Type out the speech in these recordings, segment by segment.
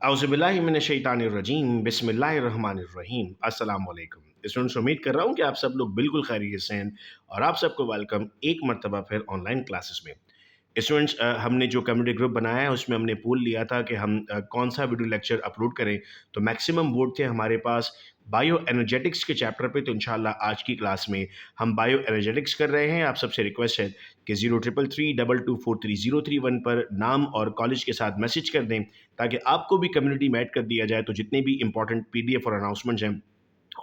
औज़ुबिल्लाहिमिनश्शैतानिर्रजीम बिस्मिल्लाहिर्रहमानिर्रहीम अस्सलाम वालेकुम। स्टूडेंट्स, उम्मीद कर रहा हूँ कि आप सब लोग बिल्कुल खैरियत से हैं और आप सबको वेलकम एक मर्तबा फिर ऑनलाइन क्लासेस में। स्टूडेंट्स, हमने जो कम्युनिटी ग्रुप बनाया है उसमें हमने पोल लिया था कि हम कौन सा वीडियो लेक्चर अपलोड करें। तो मैक्सिमम वोट थे हमारे पास बायो एनर्जेटिक्स के चैप्टर पे। तो इंशाल्लाह आज की क्लास में हम बायो एनर्जेटिक्स कर रहे हैं। आप सबसे रिक्वेस्ट है कि 0333224331 पर नाम और कॉलेज के साथ मैसेज कर दें ताकि आपको भी कम्युनिटी में ऐड कर दिया जाए, तो जितने भी इंपॉर्टेंट पीडीएफ और अनाउंसमेंट्स हैं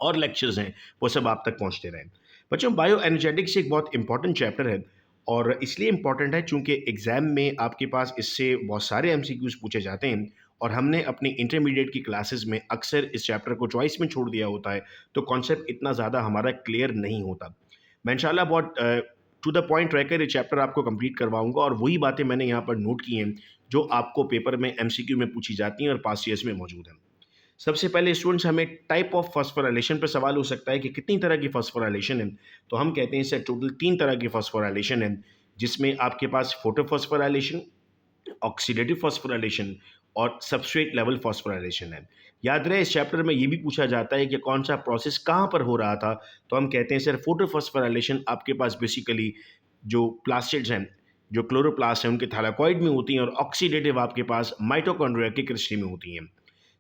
और लेक्चर्स हैं वो सब आप तक पहुंचते रहें। बच्चों, बायो एनर्जेटिक्स एक बहुत इंपॉर्टेंट चैप्टर है और इसलिए इंपॉर्टेंट है चूंकि एग्जाम में आपके पास इससे बहुत सारे एमसीक्यूज पूछे जाते हैं और हमने अपने इंटरमीडिएट की क्लासेस में अक्सर इस चैप्टर को चॉइस में छोड़ दिया होता है, तो कॉन्सेप्ट इतना ज़्यादा हमारा क्लियर नहीं होता। मैं इंशाल्लाह बहुत टू द पॉइंट रहकर ये चैप्टर आपको कंप्लीट करवाऊंगा और वही बातें मैंने यहाँ पर नोट की हैं जो आपको पेपर में एमसीक्यू में पूछी जाती हैं और पास्ट ईयर्स में मौजूद हैं। सबसे पहले स्टूडेंट्स, हमें टाइप ऑफ फॉस्फोराइलेशन पर सवाल हो सकता है कि कितनी तरह की फॉस्फोराइलेशन है। तो हम कहते हैं सर टोटल 3 तरह की फॉस्फोराइलेशन है, जिसमें आपके पास फोटोफॉस्फोराइलेशन, ऑक्सीडेटिव फॉस्फोराइलेशन और सबस्ट्रेट लेवल फॉस्फोराइलेशन है। याद रहे इस चैप्टर में ये भी पूछा जाता है कि कौन सा प्रोसेस कहाँ पर हो रहा था। तो हम कहते हैं सर फोटोफॉस्फोराइलेशन आपके पास बेसिकली जो प्लास्टिड्स हैं, जो क्लोरोप्लास्ट हैं, उनके थैलाकॉइड में होती हैं और ऑक्सीडेटिव आपके पास माइटोकॉन्ड्रिया के क्रिस्टल में होती हैं।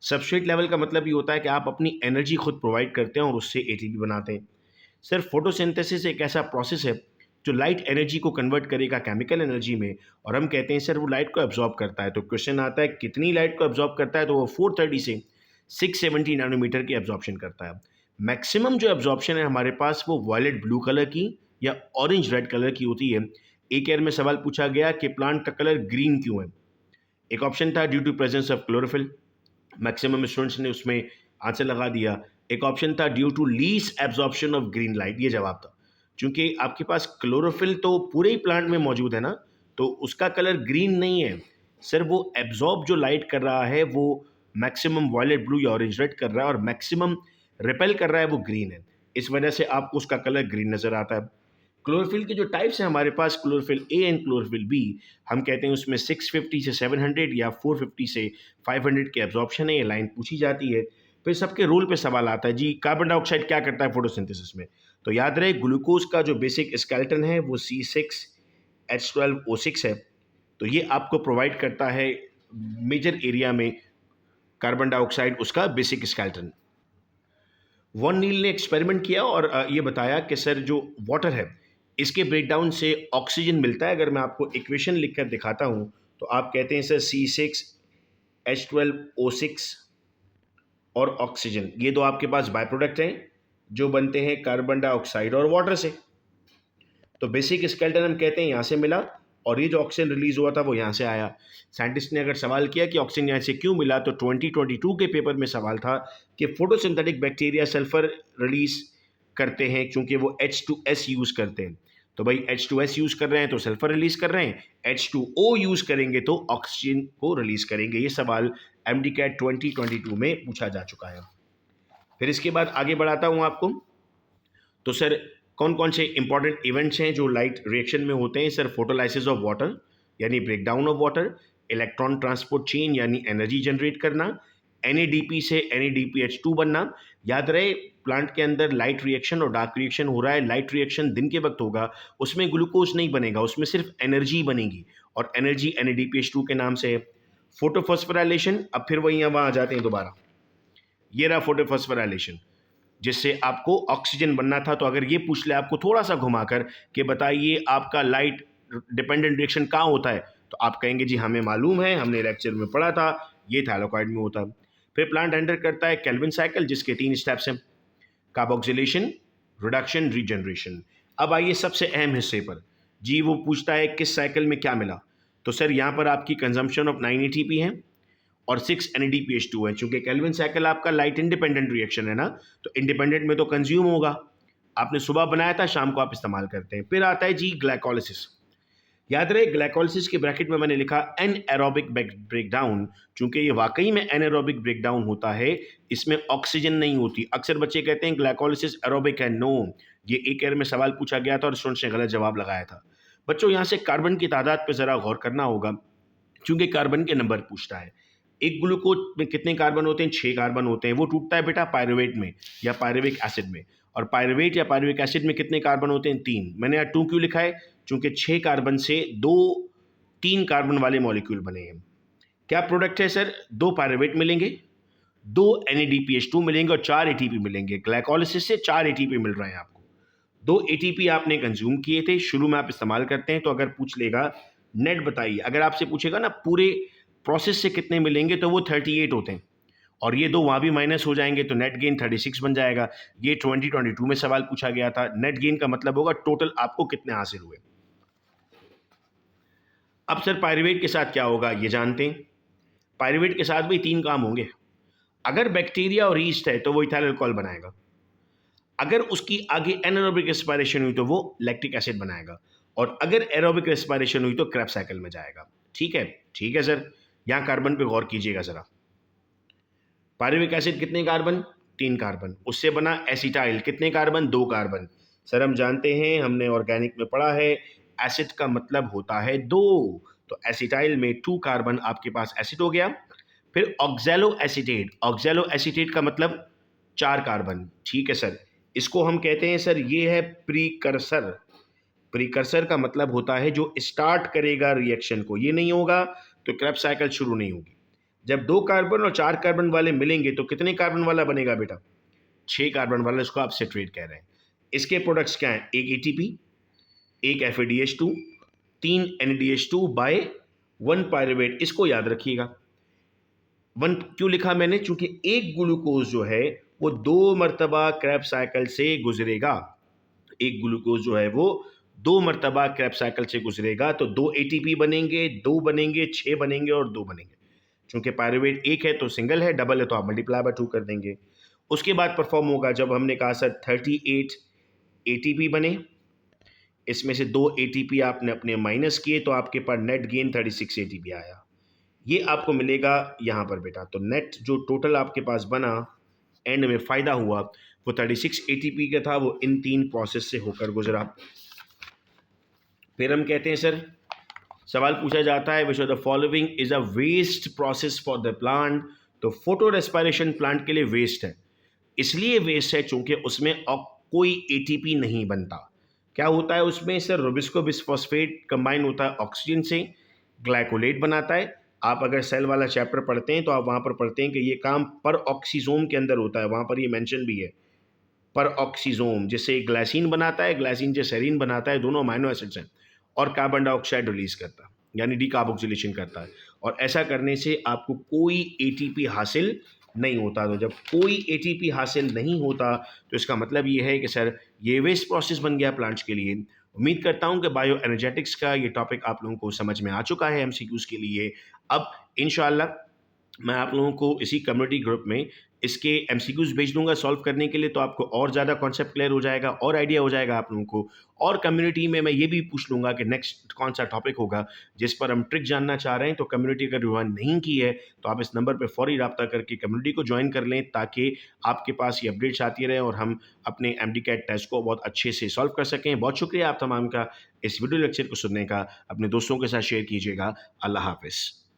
सबस्ट्रेट लेवल का मतलब ये होता है कि आप अपनी एनर्जी खुद प्रोवाइड करते हैं और उससे एटीपी बनाते हैं। सर फोटोसिंथेसिस एक ऐसा प्रोसेस है जो लाइट एनर्जी को कन्वर्ट करेगा केमिकल एनर्जी में और हम कहते हैं सर वो लाइट को एब्जॉर्ब करता है। तो क्वेश्चन आता है कितनी लाइट को एब्जॉर्ब करता है, तो वो 430 से 670 नैनोमीटर की एब्जॉर्प्शन करता है। मैक्सिमम जो एब्जॉर्प्शन है हमारे पास वो वायलेट ब्लू कलर की या ऑरेंज रेड कलर की होती है। एक ईयर में सवाल पूछा गया कि प्लांट का कलर ग्रीन क्यों है। एक ऑप्शन था due to presence of chlorophyll, maximum students ने उसमें आंसर लगा दिया। एक ऑप्शन था due to less absorption of green light, ये जवाब था। क्योंकि आपके पास क्लोरोफिल तो पूरे ही प्लांट में मौजूद है ना, तो उसका कलर ग्रीन नहीं है सर, वो एब्जॉर्ब जो लाइट कर रहा है वो मैक्सिमम वायलेट ब्लू या ऑरेंज रेड कर रहा है और मैक्सिमम रिपेल कर रहा है वो ग्रीन है। इस वजह से आपको उसका कलर ग्रीन नजर आता है। क्लोरोफिल के जो टाइप्स हैं हमारे पास, chlorophyll A and chlorophyll B, हम कहते हैं उसमें 650 से 700 या 450 से 500 की एब्जॉर्प्शन है। ये लाइन पूछी जाती है। फिर सबके रोल पे सवाल आता है जी कार्बन डाइऑक्साइड क्या करता है फोटोसिंथेसिस में। तो याद रहे ग्लूकोज का जो बेसिक स्केलेटन है वो C6H12O6 है। तो ये आपको प्रोवाइड करता है मेजर एरिया में कार्बन डाइऑक्साइड, उसका बेसिक स्केलेटन। वॉन नील ने एक्सपेरिमेंट किया और ये बताया कि सर जो वाटर है इसके ब्रेकडाउन से ऑक्सीजन मिलता है। अगर मैं आपको इक्वेशन लिखकर दिखाता हूं तो आप कहते हैं सर C6H12O6 और ऑक्सीजन, ये दो आपके पास बाय प्रोडक्ट हैं जो बनते हैं कार्बन डाइऑक्साइड और वाटर से। तो बेसिक स्केलेटन हम कहते हैं यहाँ से मिला और ये जो ऑक्सीजन रिलीज हुआ था वो यहाँ से आया। साइंटिस्ट ने अगर सवाल किया कि ऑक्सीजन यहाँ से क्यों मिला, तो 2022 के पेपर में सवाल था कि फोटोसिंथेटिक बैक्टीरिया सल्फर रिलीज करते हैं क्योंकि वो H2S यूज़ करते हैं। तो भाई H2S यूज़ कर रहे हैं तो सल्फर रिलीज कर रहे हैं, H2O यूज़ करेंगे तो ऑक्सीजन को रिलीज करेंगे। ये सवाल MDCAT 2022 में पूछा जा चुका है। फिर इसके बाद आगे बढ़ाता हूँ आपको। तो सर कौन कौन से इंपॉर्टेंट इवेंट्स हैं जो लाइट रिएक्शन में होते हैं। सर फोटोलाइसिस ऑफ वाटर यानी breakdown of water, electron transport chain यानी एनर्जी जनरेट करना, NADP से NADPH2 बनना। याद रहे प्लांट के अंदर लाइट रिएक्शन और डार्क रिएक्शन हो रहा है। लाइट रिएक्शन दिन के वक्त होगा, उसमें ग्लूकोज नहीं बनेगा, उसमें सिर्फ एनर्जी बनेगी और एनर्जी NADPH2 के नाम से है। फोटोफॉस्फोराइलेशन, अब फिर वही वहाँ आ जाते हैं दोबारा। ये रहा फोटोफॉस्फोराइलेशन जिससे आपको ऑक्सीजन बनना था। तो अगर ये पूछ ले आपको थोड़ा सा घुमाकर कि बताइए आपका लाइट डिपेंडेंट रिएक्शन कहाँ होता है, तो आप कहेंगे जी हमें मालूम है, हमने लेक्चर में पढ़ा था, ये थैलाकॉइड में होता है। फिर प्लांट एंटर करता है केल्विन साइकिल जिसके 3 स्टेप्स हैं, कार्बोक्सिलेशन, रिडक्शन, रीजनरेशन। अब आइए सबसे अहम हिस्से पर। जी वो पूछता है किस साइकिल में क्या मिला। तो सर यहाँ पर आपकी कंजम्पशन ऑफ 9 ATP है और 6 NADPH2 है। चूंकि केल्विन साइकिल आपका लाइट इंडिपेंडेंट रिएक्शन है ना, तो इंडिपेंडेंट में तो कंज्यूम होगा, आपने सुबह बनाया था शाम को आप इस्तेमाल करते हैं। फिर आता है जी ग्लाइकोलिसिस। याद रहे ग्लाइकोलिसिस के ब्रैकेट में मैंने लिखा एनएरोबिक ब्रेकडाउन, चूंकि ये वाकई में एनएरोबिक ब्रेकडाउन होता है, इसमें ऑक्सीजन नहीं होती। अक्सर बच्चे कहते हैं ग्लाइकोलिसिस एरोबिक है, नो, ये एक ईयर में सवाल पूछा गया था और स्टूडेंट्स ने गलत जवाब लगाया था। बच्चों यहाँ से कार्बन की तादाद पर जरा गौर करना होगा, चूंकि कार्बन के नंबर पूछता है। एक ग्लूकोज में कितने कार्बन होते हैं? 6 कार्बन होते हैं। वो टूटता है बेटा पायरुवेट में या पायरुविक एसिड में। और पायरुवेट या पायरुविक एसिड में कितने कार्बन होते हैं? 3। मैंने यहाँ 2 क्यों लिखा है? चूंकि 6 कार्बन से 3 कार्बन वाले मॉलिक्यूल बने हैं। क्या प्रोडक्ट है सर? 2 पायरुवेट मिलेंगे, 2 NADPH2 मिलेंगे और 4 ATP मिलेंगे। ग्लाइकोलिसिस से 4 ATP मिल रहे हैं आपको। 2 ATP आपने कंज्यूम किए थे, शुरू में आप इस्तेमाल करते हैं, तो अगर पूछ लेगा नेट बताइए, अगर आपसे पूछेगा ना पूरे प्रोसेस से कितने मिलेंगे, तो वो 38 होते हैं और ये 2 वहाँ भी माइनस हो जाएंगे, तो नेट गेन 36 बन जाएगा। ये 2022 में सवाल पूछा गया था। नेट गेन का मतलब होगा टोटल आपको कितने हासिल हुए। अब सर पायरुवेट के साथ क्या होगा ये जानते हैं। पायरुवेट के साथ भी 3 काम होंगे। अगर बैक्टीरिया और ईस्ट है तो वो इथाइल अल्कोहल बनाएगा। अगर उसकी आगे एनारोबिक रेस्पिरेशन हुई तो वो लैक्टिक एसिड बनाएगा। और अगर एरोबिक रेस्पिरेशन हुई तो क्रेब्स साइकिल में जाएगा। ठीक है? ठीक है सर, यहाँ कार्बन पे गौर कीजिएगा जरा। पायरुविक एसिड कितने कार्बन? 3 कार्बन। उससे बना एसिटाइल, कितने कार्बन? 2 कार्बन। सर हम जानते हैं, हमने ऑर्गेनिक में पढ़ा है, एसिड का मतलब होता है 2। तो एसिटाइल में 2 कार्बन आपके पास एसिड हो गया। फिर ऑक्सैलो एसीटेट, ऑक्सैलो एसीटेट का मतलब 4 कार्बन। ठीक है सर, इसको हम कहते हैं सर ये है प्रीकर्सर। प्रीकर्सर का मतलब होता है जो स्टार्ट करेगा रिएक्शन को। ये नहीं होगा तो क्रेब्स साइकिल शुरू नहीं होगी। जब 2 कार्बन और 4 कार्बन वाले मिलेंगे तो कितने कार्बन वाला बनेगा बेटा? 6 कार्बन वाला, इसको आप सिट्रेट कह रहे हैं। इसके प्रोडक्ट्स क्या हैं? एक ATP, एक FADH2, 3 NADH2 बाय 1 पायरुवेट। इसको याद रखिएगा। 1 क्यों लिखा मैंने? चूंकि एक ग्लूकोज जो है वो 2 मरतबा क्रेब्स साइकिल से गुजरेगा। एक ग्लूकोज जो है वो 2 मरतबा क्रेब्स साइकिल से गुजरेगा, तो 2 ATP बनेंगे, 2 बनेंगे, 6 बनेंगे और 2 बनेंगे। चूंकि पायरुवेट एक है तो सिंगल है, डबल है तो आप मल्टीप्लाई बाय 2 कर देंगे। उसके बाद परफॉर्म होगा जब हमने कहा सर 38 ATP बने, इसमें से 2 ATP आपने अपने माइनस किए तो आपके पास नेट गेन 36 ATP आया। ये आपको मिलेगा यहाँ पर बेटा। तो नेट जो टोटल आपके पास बना एंड में फ़ायदा हुआ वो 36 ATP का था, वो इन 3 प्रोसेस से होकर गुजरा। फिर हम कहते हैं सर, सवाल पूछा जाता है which of the following is a waste process for the plant. तो फोटो रेस्पिरेशन प्लांट के लिए वेस्ट है। इसलिए वेस्ट है चूंकि उसमें कोई ATP नहीं बनता। क्या होता है उसमें सर? रुबिस्को बिसफॉस्फेट कंबाइन होता है ऑक्सीजन से, ग्लाइकोलेट बनाता है। आप अगर सेल वाला चैप्टर पढ़ते हैं तो आप वहां पर पढ़ते हैं कि ये काम पर ऑक्सीजोम के अंदर होता है, वहां पर ये मेंशन भी है पर ऑक्सीजोम, जिससे ग्लाइसिन बनाता है, ग्लाइसिन से सेरीन बनाता है, दोनों अमाइनो एसिड्स हैं, और कार्बन डाइऑक्साइड रिलीज करता है यानी डीकार्बोक्सिलेशन करता है। और ऐसा करने से आपको कोई ATP हासिल नहीं होता। तो जब कोई ATP हासिल नहीं होता तो इसका मतलब ये है कि सर ये वेस्ट प्रोसेस बन गया प्लांट्स के लिए। उम्मीद करता हूं कि बायो एनर्जेटिक्स का ये टॉपिक आप लोगों को समझ में आ चुका है MCQs के लिए। अब इंशाल्लाह मैं आप लोगों को इसी कम्युनिटी ग्रुप में इसके MCQs भेज दूंगा सॉल्व करने के लिए, तो आपको और ज़्यादा कॉन्सेप्ट क्लियर हो जाएगा और आइडिया हो जाएगा आप लोगों को। और कम्युनिटी में मैं ये भी पूछ लूँगा कि नेक्स्ट कौन सा टॉपिक होगा जिस पर हम ट्रिक जानना चाह रहे हैं। तो कम्युनिटी अगर ज्वाइन नहीं की है तो आप इस नंबर पर फौरी रब्ता करके कम्युनिटी को ज्वाइन कर लें, ताकि आपके पास ये अपडेट्स आती रहें और हम अपने MD-CAT टेस्ट को बहुत अच्छे से सॉल्व कर सकें। बहुत शुक्रिया आप तमाम का इस वीडियो लेक्चर को सुनने का। अपने दोस्तों के साथ शेयर कीजिएगा। अल्लाह हाफिज़।